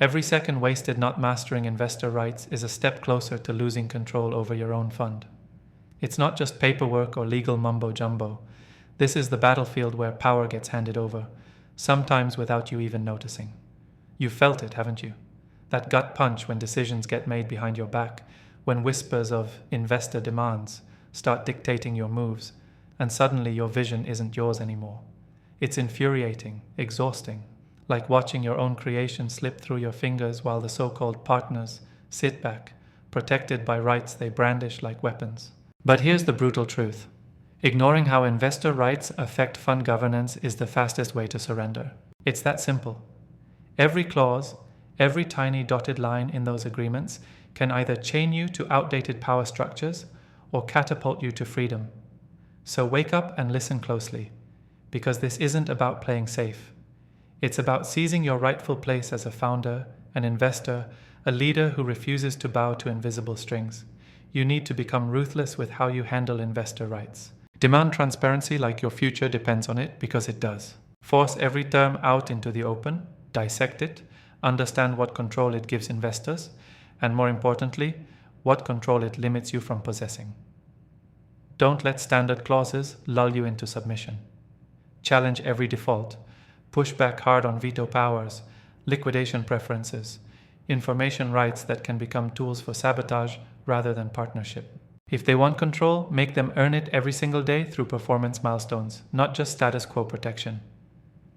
Every second wasted not mastering investor rights is a step closer to losing control over your own fund. It's not just paperwork or legal mumbo-jumbo. This is the battlefield where power gets handed over, sometimes without you even noticing. You've felt it, haven't you? That gut punch when decisions get made behind your back, when whispers of investor demands start dictating your moves, and suddenly your vision isn't yours anymore. It's infuriating, exhausting, like watching your own creation slip through your fingers while the so-called partners sit back, protected by rights they brandish like weapons. But here's the brutal truth. Ignoring how investor rights affect fund governance is the fastest way to surrender. It's that simple. Every clause, every tiny dotted line in those agreements can either chain you to outdated power structures or catapult you to freedom. So wake up and listen closely, because this isn't about playing safe. It's about seizing your rightful place as a founder, an investor, a leader who refuses to bow to invisible strings. You need to become ruthless with how you handle investor rights. Demand transparency like your future depends on it, because it does. Force every term out into the open, dissect it, understand what control it gives investors, and more importantly, what control it limits you from possessing. Don't let standard clauses lull you into submission. Challenge every default. Push back hard on veto powers, liquidation preferences, information rights that can become tools for sabotage rather than partnership. If they want control, make them earn it every single day through performance milestones, not just status quo protection.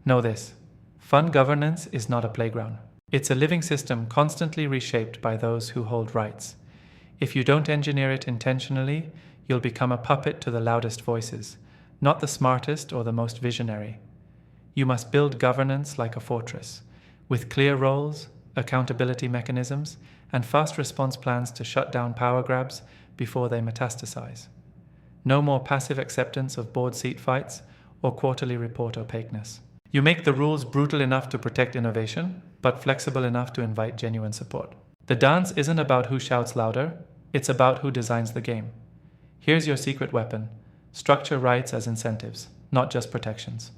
Know this: fund governance is not a playground. It's a living system constantly reshaped by those who hold rights. If you don't engineer it intentionally, you'll become a puppet to the loudest voices, not the smartest or the most visionary. You must build governance like a fortress, with clear roles, accountability mechanisms, and fast response plans to shut down power grabs before they metastasize. No more passive acceptance of board seat fights or quarterly report opaqueness. You make the rules brutal enough to protect innovation, but flexible enough to invite genuine support. The dance isn't about who shouts louder, it's about who designs the game. Here's your secret weapon: structure rights as incentives, not just protections.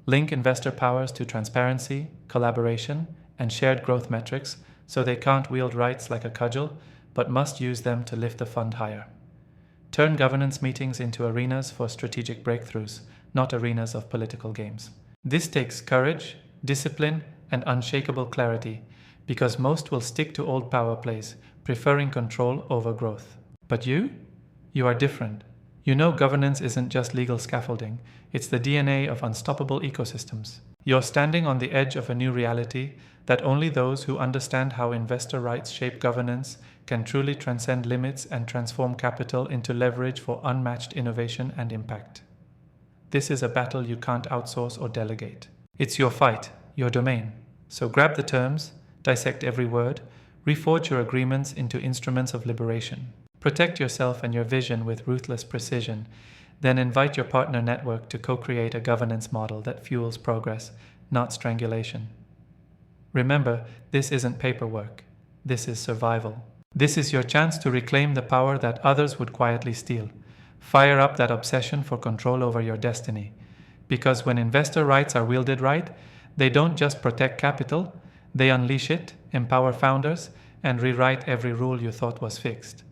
Link investor powers to transparency, collaboration, and shared growth metrics so they can't wield rights like a cudgel, but must use them to lift the fund higher. Turn governance meetings into arenas for strategic breakthroughs, not arenas of political games. This takes courage, discipline, and unshakable clarity, because most will stick to old power plays, preferring control over growth. But you are different. You know governance isn't just legal scaffolding, it's the DNA of unstoppable ecosystems. You're standing on the edge of a new reality that only those who understand how investor rights shape governance can truly transcend limits and transform capital into leverage for unmatched innovation and impact. This is a battle you can't outsource or delegate. It's your fight, your domain. So grab the terms, dissect every word, reforge your agreements into instruments of liberation. Protect yourself and your vision with ruthless precision, then invite your partner network to co-create a governance model that fuels progress, not strangulation. Remember, this isn't paperwork. This is survival. This is your chance to reclaim the power that others would quietly steal. Fire up that obsession for control over your destiny. Because when investor rights are wielded right, they don't just protect capital, they unleash it, empower founders, and rewrite every rule you thought was fixed.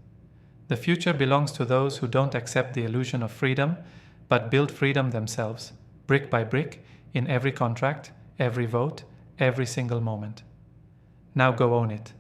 The future belongs to those who don't accept the illusion of freedom, but build freedom themselves, brick by brick, in every contract, every vote, every single moment. Now go own it.